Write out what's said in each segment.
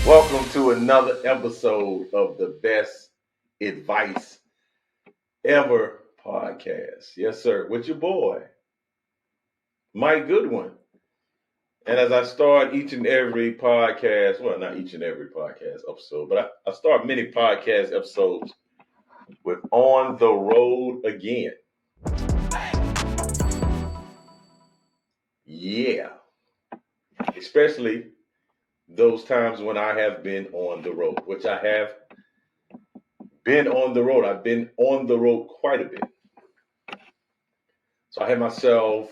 Welcome to another episode of the Best Advice Ever podcast. Yes, sir, with your boy, Mike Goodwin. And as I start each and every podcast, well, not each and every podcast episode, but I start many podcast episodes with On the Road Again. Yeah, especially those times when I have been on the road, which I have been on the road. I've been on the road quite a bit. So I had myself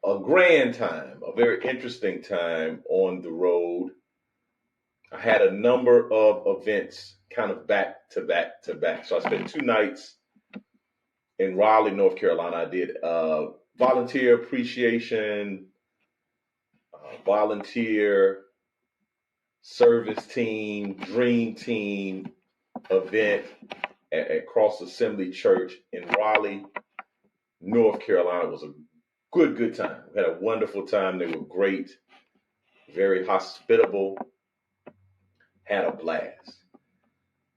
a grand time, a very interesting time on the road. I had a number of events kind of back to back to back. So I spent 2 nights in Raleigh, North Carolina. I did volunteer appreciation, volunteer service team, dream team event at Cross Assembly Church in Raleigh, North Carolina. It was a good time. We had a wonderful time. They were great, very hospitable, had a blast.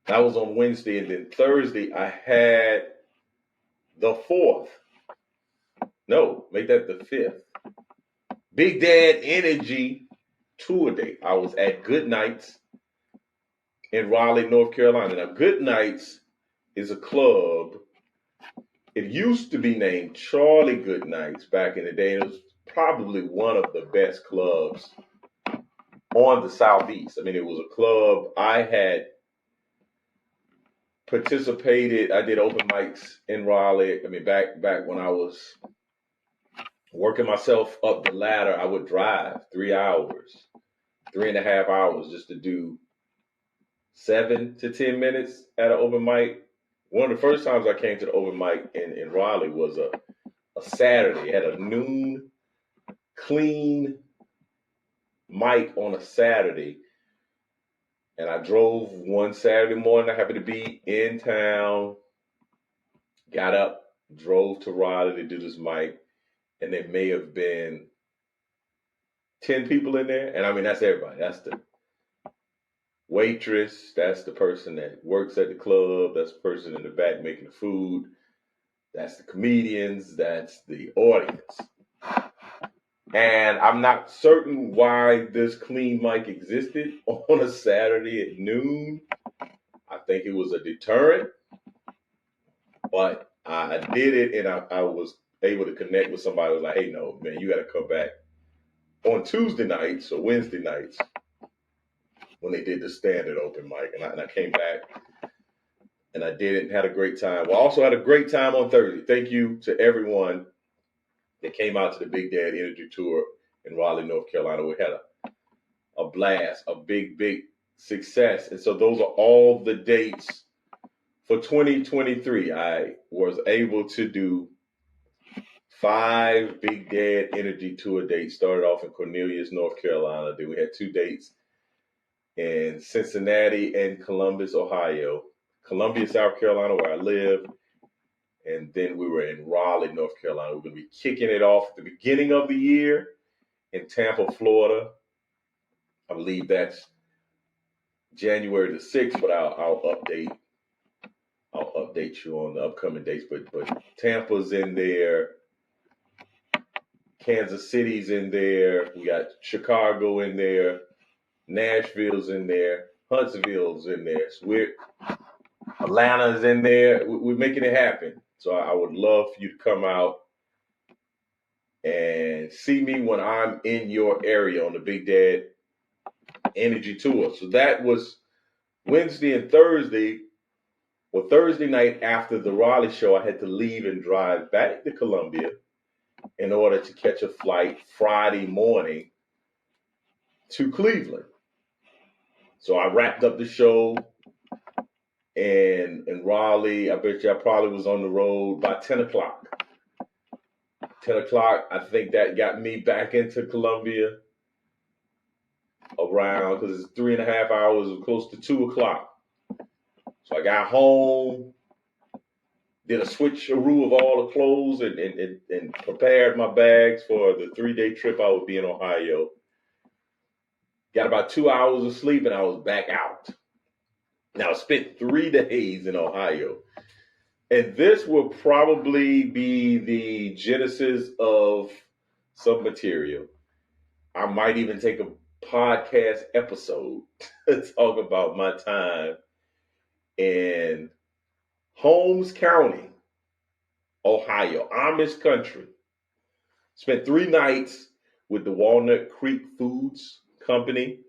That was on Wednesday, and then Thursday I had the fourth. No, make that the fifth. Big Dad Energy tour date. I was at Good Nights in Raleigh, North Carolina. Now, Good Nights is a club. It used to be named Charlie Goodnights back in the day. It was probably one of the best clubs on the Southeast. I mean, it was a club I had participated. I did open mics in Raleigh. I mean, back when I was working myself up the ladder, I would drive 3 hours, 3.5 hours just to do 7 to 10 minutes at an open mic. One of the first times I came to the open mic in Raleigh was a Saturday. It had a noon clean mic on a Saturday. And I drove one Saturday morning. I happened to be in town, got up, drove to Raleigh to do this mic. And there may have been 10 people in there. And I mean, that's everybody. That's the waitress. That's the person that works at the club. That's the person in the back making the food. That's the comedians. That's the audience. And I'm not certain why this clean mic existed on a Saturday at noon. I think it was a deterrent. But I did it, and I was able to connect with somebody who was like, hey, no, man, you got to come back on Tuesday nights or Wednesday nights when they did the standard open mic. And I came back, and I did it and had a great time. Well, I also had a great time on Thursday. Thank you to everyone that came out to the Big Dad Energy Tour in Raleigh, North Carolina. We had a blast, a big success. And so those are all the dates for 2023. I was able to do 5 Big Dad Energy Tour dates. Started off in Cornelius, North Carolina. Then we had 2 dates in Cincinnati and Columbus, Ohio. Columbia, South Carolina, where I live. And then we were in Raleigh, North Carolina. We're going to be kicking it off at the beginning of the year in Tampa, Florida. I believe that's January the 6th, but I'll update you on the upcoming dates. But Tampa's in there. Kansas City's in there. We got Chicago in there. Nashville's in there. Huntsville's in there. So Atlanta's in there. We're making it happen. So I would love for you to come out and see me when I'm in your area on the Big Dad Energy Tour. So that was Wednesday and Thursday. Well, Thursday night after the Raleigh show, I had to leave and drive back to Columbia in order to catch a flight Friday morning to Cleveland. So I wrapped up the show in Raleigh. I bet you I probably was on the road by 10 o'clock. 10 o'clock, I think that got me back into Columbia around, because it's 3.5 hours, close to 2 o'clock. So I got home, did a switcheroo of all the clothes and prepared my bags for the 3-day trip I would be in Ohio. got about 2 hours of sleep, and I was back out. Now, I spent 3 days in Ohio. And this will probably be the genesis of some material. I might even take a podcast episode to talk about my time in Holmes County, Ohio, Amish country. Spent 3 nights with the Walnut Creek Foods Company,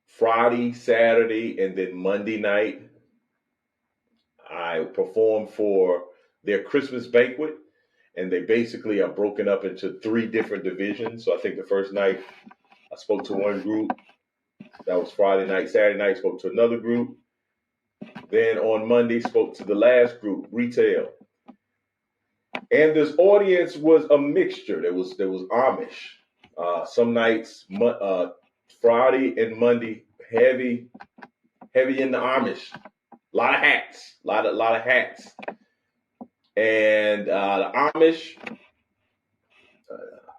Friday, Saturday, and then Monday night. I performed for their Christmas banquet, and they basically are broken up into 3 different divisions. So I think the first night I spoke to one group. That was Friday night. Saturday night, spoke to another group. Then on Monday, spoke to the last group, retail. And this audience was a mixture. There was Amish. Some nights, Friday and Monday, heavy in the Amish. A lot of hats, lot of hats. And the Amish,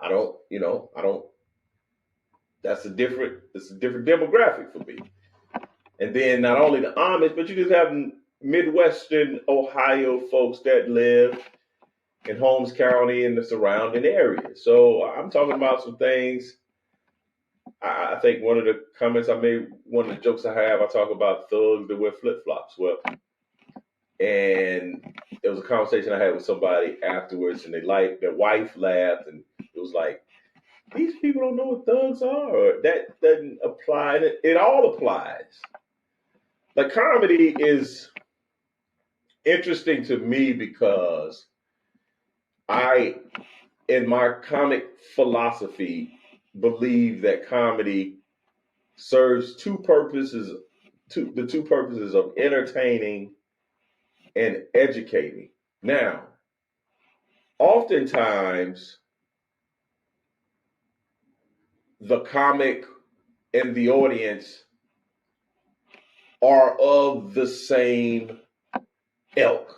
I don't. It's a different demographic for me. And then not only the Amish, but you just have Midwestern Ohio folks that live in Holmes County and the surrounding area. So I'm talking about some things. I think one of the comments I made, one of the jokes I have, I talk about thugs that wear flip-flops. Well, and there was a conversation I had with somebody afterwards, and their wife laughed, and it was like, these people don't know what thugs are. Or that doesn't apply. It all applies. The comedy is interesting to me because in my comic philosophy, believe that comedy serves the two purposes of entertaining and educating. Now, oftentimes, the comic and the audience are of the same ilk.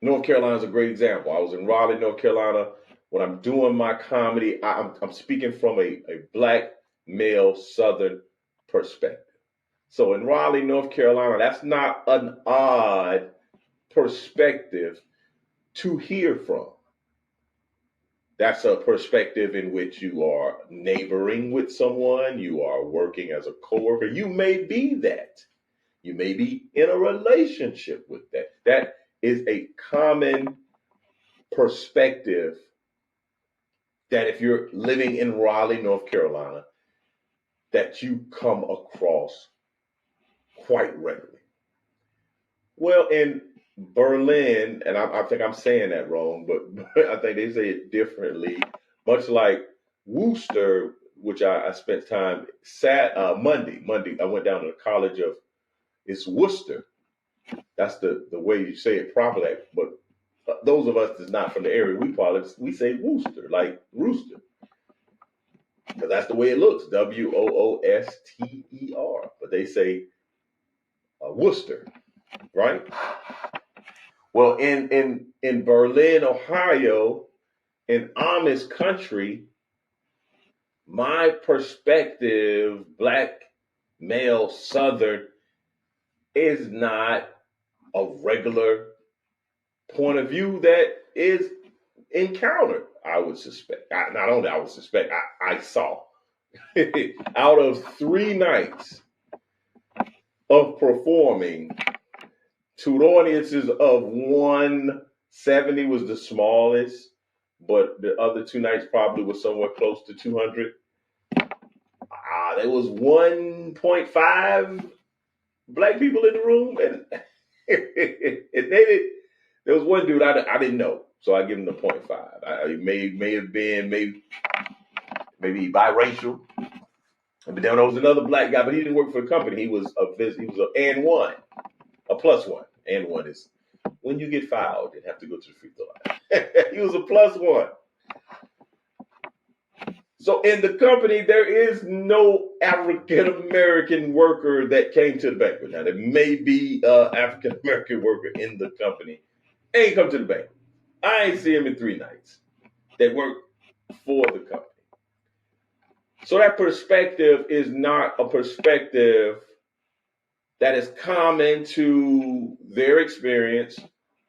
North Carolina is a great example. I was in Raleigh, North Carolina. When I'm doing my comedy, I'm speaking from a black male Southern perspective. So in Raleigh, North Carolina, that's not an odd perspective to hear from. That's a perspective in which you are neighboring with someone, you are working as a coworker. You may be that. You may be in a relationship with that. That is a common perspective that if you're living in Raleigh, North Carolina, that you come across quite regularly. Well, in Berlin, and I think I'm saying that wrong, but I think they say it differently, much like Worcester, which I spent time Monday. I went down to the College of, it's Worcester. That's the way you say it properly. But those of us that's not from the area, we say Worcester, like rooster. Because that's the way it looks, Wooster. But they say Worcester, right? Well, in Berlin, Ohio, in Amish country, my perspective, black male Southern, is not a regular point of view that is encountered. I would suspect. Not only I would suspect, I saw. Out of 3 nights of performing to audiences of 170 was the smallest, but the other 2 nights probably was somewhere close to 200. There was 1.5 black people in the room, and there was one dude I didn't know, so I give him the 0.5. He may have been maybe biracial, but then there was another black guy, but he didn't work for the company. He was a and one, a plus one. And one is when you get fouled and have to go to the free throw line. He was a plus one. So in the company, there is no African American worker that came to the banquet. Now, there may be an African American worker in the company. Ain't come to the banquet. I ain't see him in 3 nights. They work for the company. So that perspective is not a perspective that is common to their experience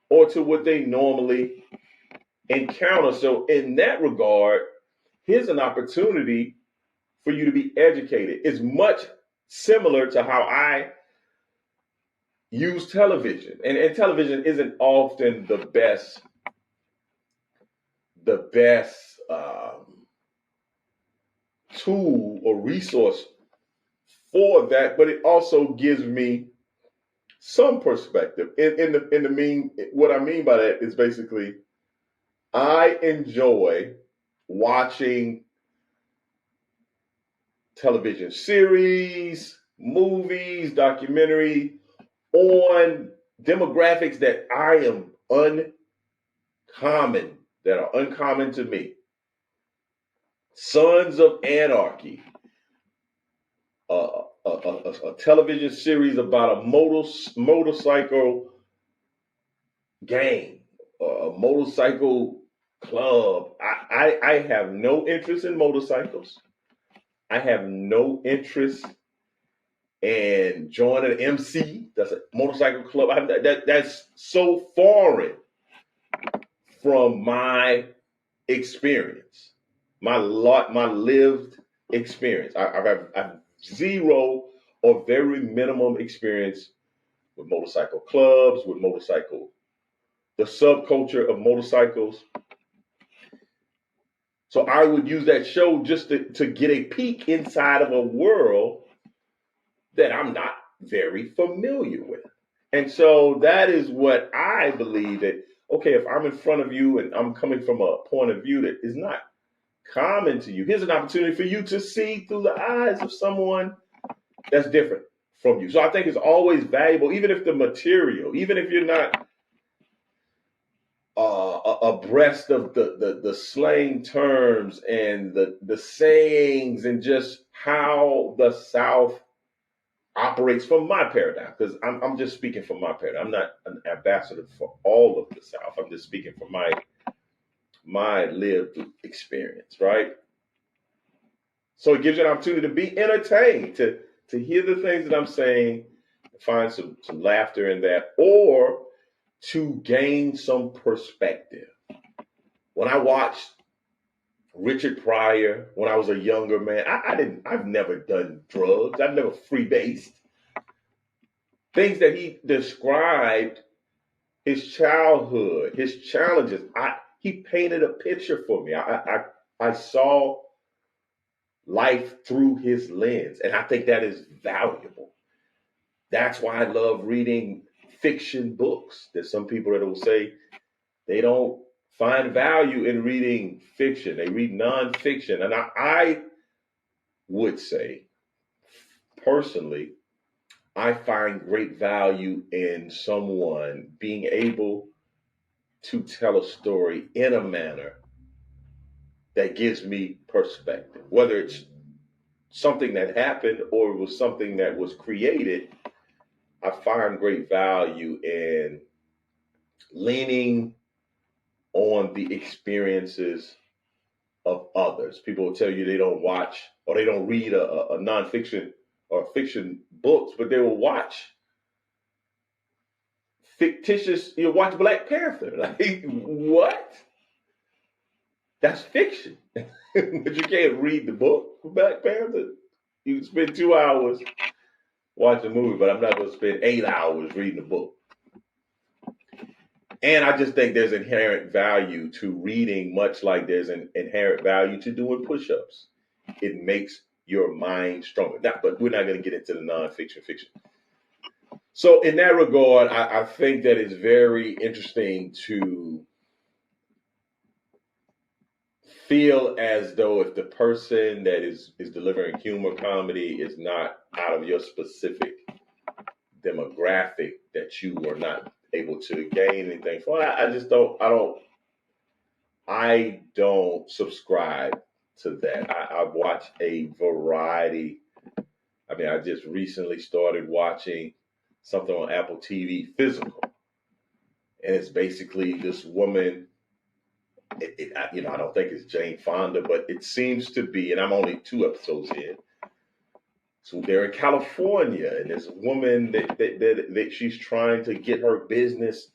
or to what they normally encounter. So in that regard, here's an opportunity for you to be educated. It's much similar to how I use television. And television isn't often the best tool or resource for that, but it also gives me some perspective. What I mean by that is basically I enjoy watching television series, movies, documentary on demographics that are uncommon to me. Sons of Anarchy, a television series about a motorcycle gang, a motorcycle club. I have no interest in motorcycles. I have no interest in joining an MC. That's a motorcycle club. That's so foreign from my experience, my lived experience. I've zero or very minimum experience with motorcycle clubs, the subculture of motorcycles. So I would use that show just to get a peek inside of a world that I'm not very familiar with. And so that is what I believe that, okay, if I'm in front of you and I'm coming from a point of view that is not common to you, here's an opportunity for you to see through the eyes of someone that's different from you. So I think it's always valuable, even if you're not abreast of the slang terms and the sayings and just how the South operates from my paradigm, because I'm just speaking from my paradigm. I'm not an ambassador for all of the South. I'm just speaking from my lived experience, right? So it gives you an opportunity to be entertained, to hear the things that I'm saying, find some laughter in that, or to gain some perspective. When I watched Richard Pryor when I was a younger man, I've never done drugs. I've never freebased. Things that he described, his childhood, his challenges, he painted a picture for me. I saw life through his lens, and I think that is valuable. That's why I love reading fiction books. There's some people that will say they don't find value in reading fiction. They read nonfiction. And I would say, personally, I find great value in someone being able to tell a story in a manner that gives me perspective, whether it's something that happened or it was something that was created. I find great value in leaning on the experiences of others. People will tell you they don't watch or they don't read a nonfiction or fiction books, but they will watch fictitious, watch Black Panther. Like, what? That's fiction. But you can't read the book for Black Panther. You can spend 2 hours watching a movie, but I'm not going to spend 8 hours reading a book. And I just think there's inherent value to reading, much like there's an inherent value to doing push-ups. It makes your mind stronger. But we're not going to get into the nonfiction fiction. So in that regard, I think that it's very interesting to feel as though if the person that is delivering humor comedy is not out of your specific demographic, that you are not able to gain anything from. I don't subscribe to that. I've watched a variety. I mean, I just recently started watching something on Apple TV, Physical. And it's basically this woman I don't think it's Jane Fonda, but it seems to be, and I'm only 2 episodes in. So they're in California, and there's a woman that she's trying to get her business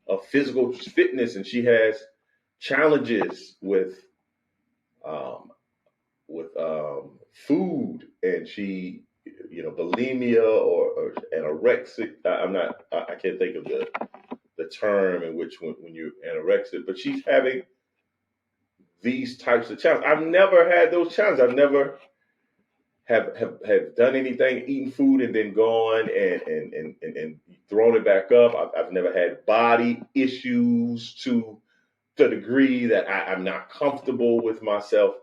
of physical fitness, and she has challenges um, food, and she, bulimia or anorexic. I can't think of the term in which when you're anorexic, but she's having these types of challenges. I've never had those challenges. I've never have done anything, eaten food and then gone and thrown it back up. I've never had body issues to the degree that I'm not comfortable with myself.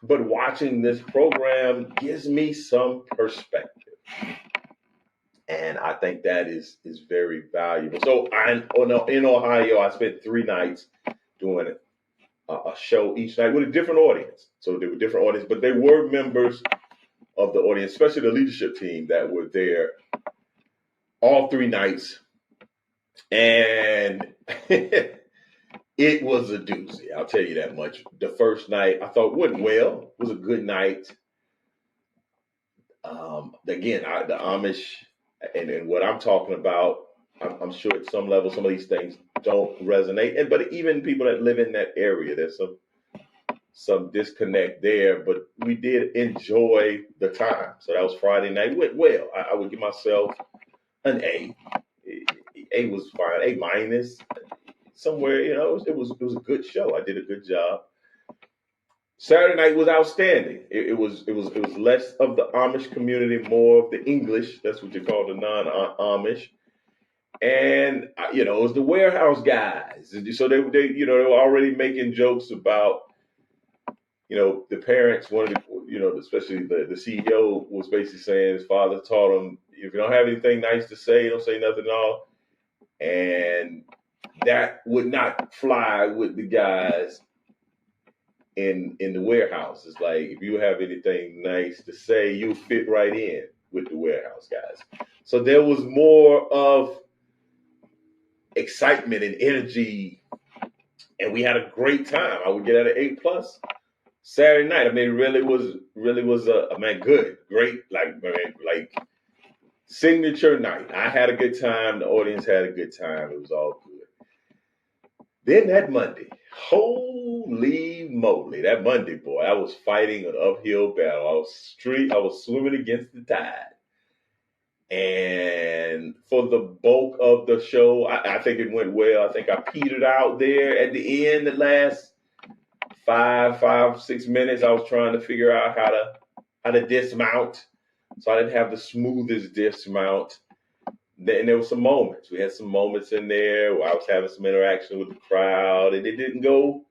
But watching this program gives me some perspective. And I think that is very valuable. So in Ohio, I spent 3 nights doing a show each night with a different audience. So they were different audience, but they were members of the audience, especially the leadership team that were there all 3 nights. And it was a doozy. I'll tell you that much. The first night I thought went well. It was a good night. Again, the Amish and what I'm talking about, I'm sure at some level some of these things don't resonate. But even people that live in that area, there's some disconnect there. But we did enjoy the time. So that was Friday night. It went well. I would give myself an A. A was fine. A minus somewhere. It was a good show. I did a good job. Saturday night was outstanding. It was less of the Amish community, more of the English. That's what you call the non-Amish. And it was the warehouse guys. So they were already making jokes about the parents. One of the especially the CEO was basically saying his father taught him, if you don't have anything nice to say, don't say nothing at all. And that would not fly with the guys in the warehouse. It's like, if you have anything nice to say, you fit right in with the warehouse guys. So there was more of excitement and energy, and we had a great time. I would get at an A+ Saturday night. I mean, it really was a great, like signature night. I had a good time. The audience had a good time. It was all good. Then that Monday, holy moly, that Monday, boy, I was fighting an uphill battle. I was swimming against the tide. And for the bulk of the show, I think it went well. I think I petered out there at the end, the last 6 minutes. I was trying to figure out how to dismount. So I didn't have the smoothest dismount. And there were some moments. We had some moments in there where I was having some interaction with the crowd, and it didn't go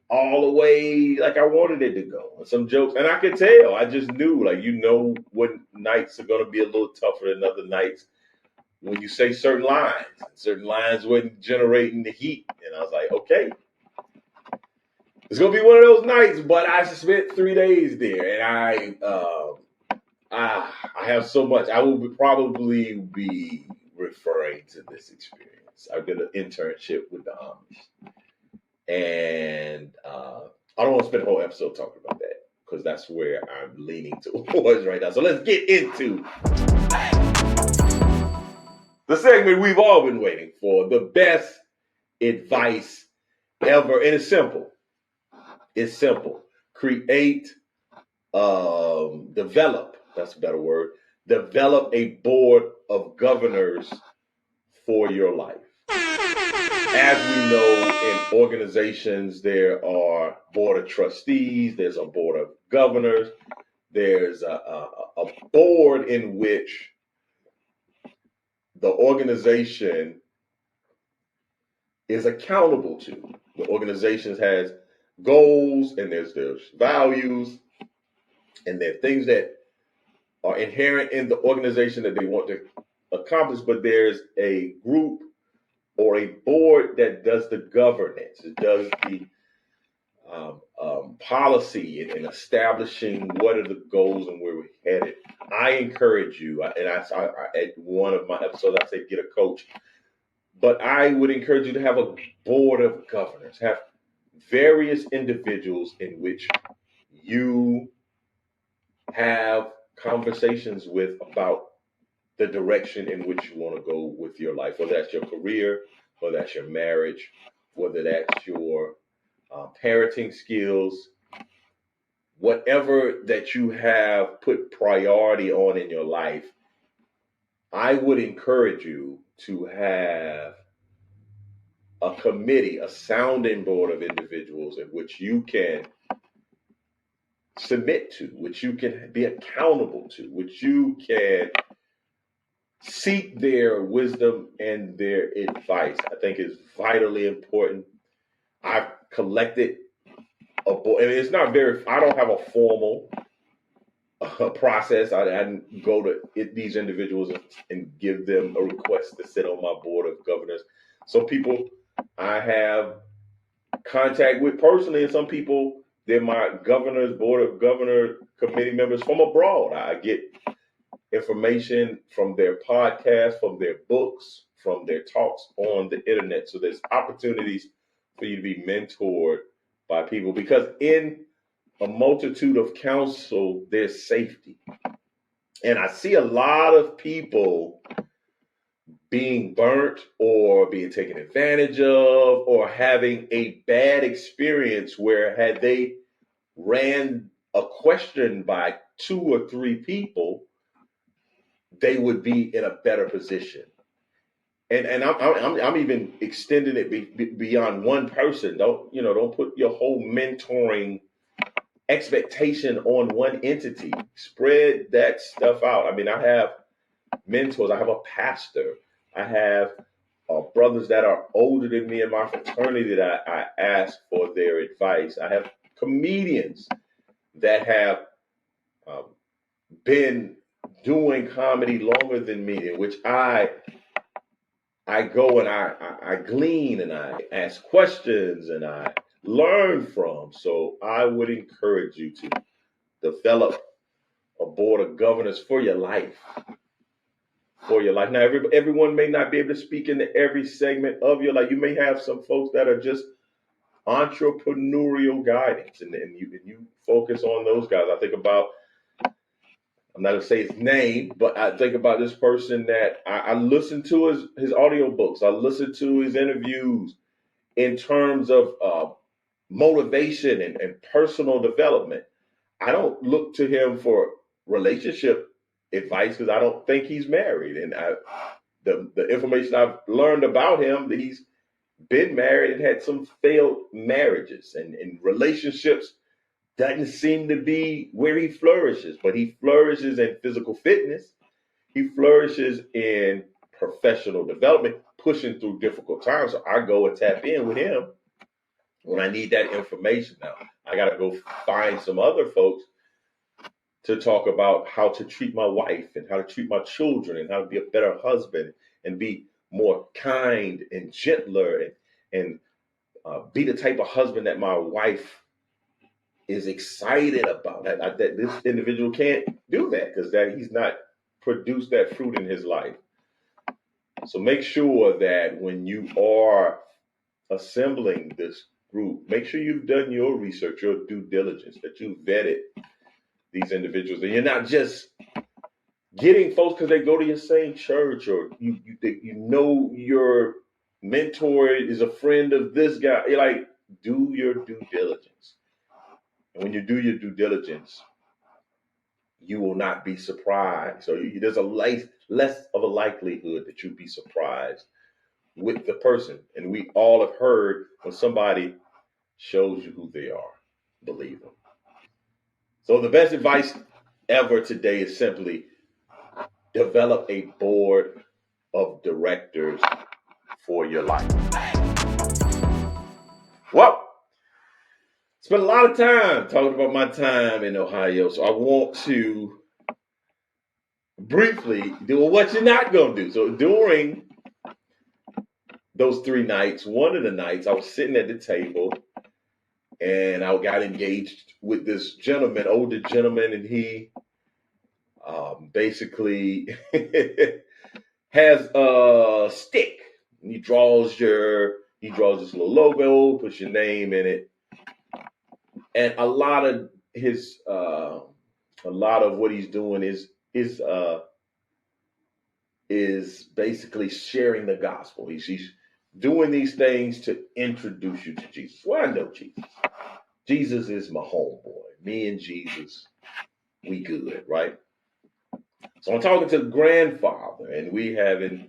all the way like I wanted it to go. And some jokes, and I could tell. I just knew, when nights are going to be a little tougher than other nights when you say certain lines. Certain lines wasn't generating the heat, and I was like, okay, it's going to be one of those nights. But I spent 3 days there, and I have so much. I will probably be referring to this experience. I did an internship with the Amish. And I don't want to spend a whole episode talking about that because that's where I'm leaning towards right now. So let's get into the segment we've all been waiting for, the best advice ever. And it's simple. It's simple. Create, develop. That's a better word. Develop a board of governors for your life. As we know, in organizations, there are board of trustees, there's a board of governors, there's a board in which the organization is accountable to. The organization has goals, and there's values, and there are things that are inherent in the organization that they want to accomplish, but there's a group or a board that does the governance. It does the policy and establishing what are the goals and where we're headed. I encourage you, and I at one of my episodes, I say get a coach, but I would encourage you to have a board of governors. Have various individuals in which you have conversations with about the direction in which you want to go with your life, whether that's your career, whether that's your marriage, whether that's your parenting skills, whatever that you have put priority on in your life. I would encourage you to have a committee, a sounding board of individuals in which you can submit to, which you can be accountable to, which you can seek their wisdom and their advice. I think is vitally important. I've collected a board, and it's not very, I don't have a formal process. I didn't go to these individuals and give them a request to sit on my board of governors. Some people I have contact with personally, and some people they're my governor's board of governor committee members from abroad. I get information from their podcasts, from their books, from their talks on the internet. So there's opportunities for you to be mentored by people, because in a multitude of counsel, there's safety. And I see a lot of people being burnt or being taken advantage of or having a bad experience where had they ran a question by 2 or 3 people, they would be in a better position. And I'm even extending it beyond one person. Don't put your whole mentoring expectation on one entity. Spread that stuff out. I mean, I have mentors. I have a pastor. I have brothers that are older than me in my fraternity that I ask for their advice. I have comedians that have been doing comedy longer than me, in which I go and I glean and I ask questions and I learn from. So I would encourage you to develop a board of governors for your life. For your life. Now, everyone may not be able to speak into every segment of your life. You may have some folks that are just entrepreneurial guidance, and you focus on those guys. I think about, I'm not gonna say his name, but I think about this person that I listen to his audiobooks. I listen to his interviews in terms of motivation and personal development. I don't look to him for relationship advice because I don't think he's married. And the information I've learned about him, that he's been married and had some failed marriages, and relationships doesn't seem to be where he flourishes. But he flourishes in physical fitness. He flourishes in professional development, pushing through difficult times. So I go and tap in with him when I need that information. Now I got to go find some other folks to talk about how to treat my wife and how to treat my children and how to be a better husband and be more kind and gentler and be the type of husband that my wife is excited about. That this individual can't do that because that he's not produced that fruit in his life. So make sure that when you are assembling this group, make sure you've done your research, your due diligence, that you've vetted these individuals, and you're not just getting folks because they go to your same church, or you know your mentor is a friend of this guy. You're like, do your due diligence. And when you do your due diligence, you will not be surprised. So there's less of a likelihood that you'll be surprised with the person. And we all have heard when somebody shows you who they are, believe them. So the best advice ever today is simply develop a board of directors for your life. Well, spent a lot of time talking about my time in Ohio, so I want to briefly do what you're not going to do. So during those 3 nights, one of the nights I was sitting at the table and I got engaged with this gentleman, older gentleman, and he basically has a stick. He He draws this little logo, puts your name in it, and a lot of what he's doing is basically sharing the gospel. He's doing these things to introduce you to Jesus. Well, I know Jesus. Jesus is my homeboy. Me and Jesus, we good, right? So I'm talking to the grandfather, and we having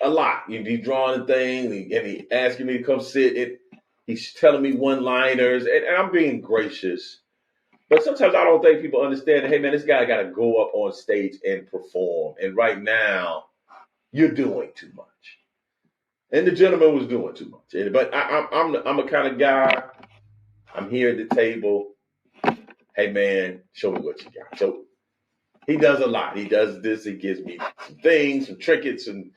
a lot. He's drawing things, and he asking me to come sit. He's telling me one-liners, and I'm being gracious. But sometimes I don't think people understand that, hey, man, this guy got to go up on stage and perform. And right now, you're doing too much. And the gentleman was doing too much. But I'm a kind of guy, I'm here at the table. Hey, man, show me what you got. So he does a lot. He does this. He gives me some things, some trinkets, and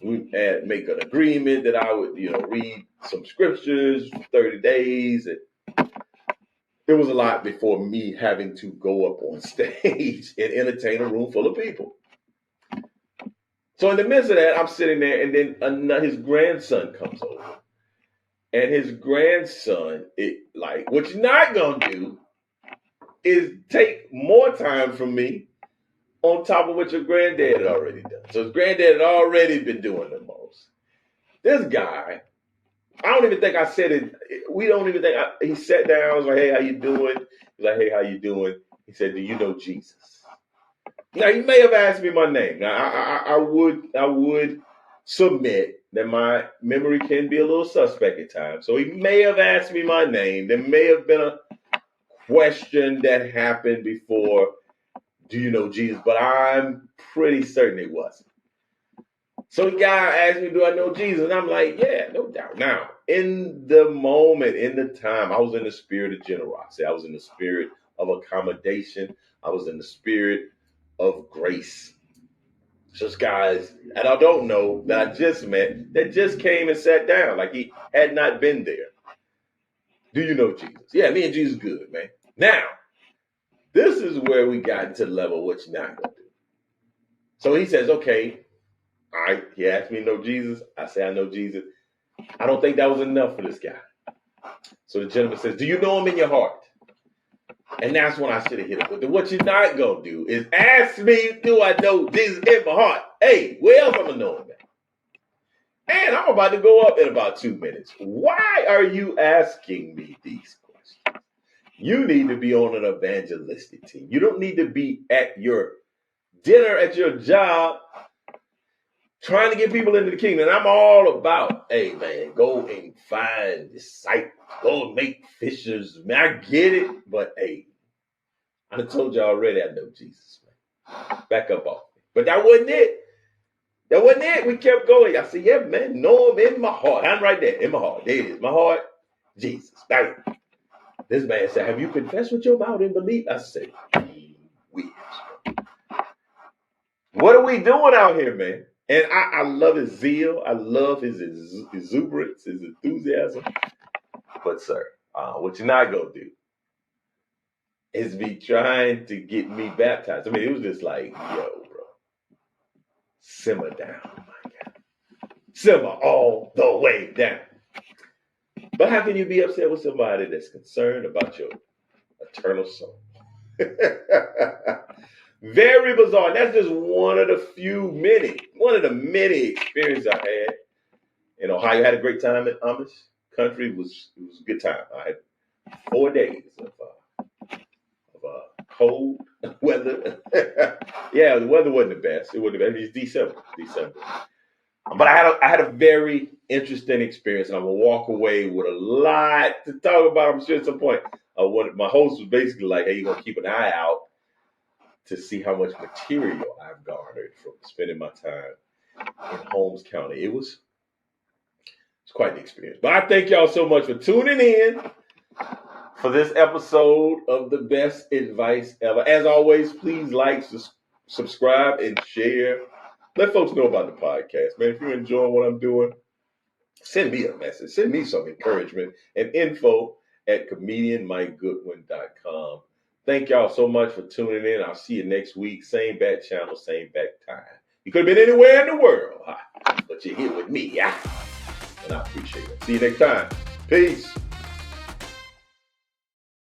we make an agreement that I would, read some scriptures for 30 days. And it was a lot before me having to go up on stage and entertain a room full of people. So in the midst of that, I'm sitting there, and then his grandson comes over. And his grandson, what you're not going to do is take more time from me on top of what your granddad had already done. So his granddad had already been doing the most. This guy, I don't even think I said it. We don't even think he sat down. I was like, hey, how you doing? He's like, hey, how you doing? He said, do you know Jesus? Now, he may have asked me my name. Now, I would submit that my memory can be a little suspect at times. So he may have asked me my name. There may have been a question that happened before, do you know Jesus? But I'm pretty certain it wasn't. So the guy asked me, do I know Jesus? And I'm like, yeah, no doubt. Now, in the moment, in the time, I was in the spirit of generosity. I was in the spirit of accommodation. I was in the spirit of grace. Just guys that I don't know, that I just met, that just came and sat down like he had not been there. Do you know Jesus? Yeah, me and Jesus good, man. Now, this is where we got into the level of what you're not going to do. So he says, okay, all right, he asked me to know Jesus. I say, I know Jesus. I don't think that was enough for this guy. So the gentleman says, do you know him in your heart? And that's when I should have hit him. But what you're not going to do is ask me, do I know Jesus in my heart? Hey, where else am I going to know him at? And I'm about to go up in about 2 minutes. Why are you asking me these questions? You need to be on an evangelistic team. You don't need to be at your dinner at your job trying to get people into the kingdom. And I'm all about, hey, man, go and find disciples. Go and make fishers. Man, I get it. But, hey, I done told you already I know Jesus, man. Back up off me. But that wasn't it. That wasn't it. We kept going. I said, yeah, man, know him in my heart. I'm right there, in my heart. There it is. My heart, Jesus. Now, this man said, have you confessed with your mouth and believed? I said, we have. What are we doing out here, man? And I love his zeal. I love his exuberance, his enthusiasm. But, sir, what you're not going to do is be trying to get me baptized. I mean, it was just like, yo, bro, simmer down, my God. Simmer all the way down. But how can you be upset with somebody that's concerned about your eternal soul? Very bizarre. That's just one of the many experiences I had in Ohio. I had a great time in Amish country. It was a good time. I had 4 days of cold weather. Yeah, the weather wasn't the best. It wasn't the best. It was December. But I had a very interesting experience, and I'm gonna walk away with a lot to talk about. I'm sure at some point. My host was basically like, "Hey, you're gonna keep an eye out to see how much material I've garnered from spending my time in Holmes County." It's quite the experience. But I thank y'all so much for tuning in for this episode of the best advice ever. As always, please like, subscribe, and share. Let folks know about the podcast, man. If you're enjoying what I'm doing, send me a message. Send me some encouragement and info at comedianmikegoodwin.com. Thank y'all so much for tuning in. I'll see you next week. Same bat channel, same bat time. You could have been anywhere in the world, but you're here with me. and I appreciate it. See you next time. Peace.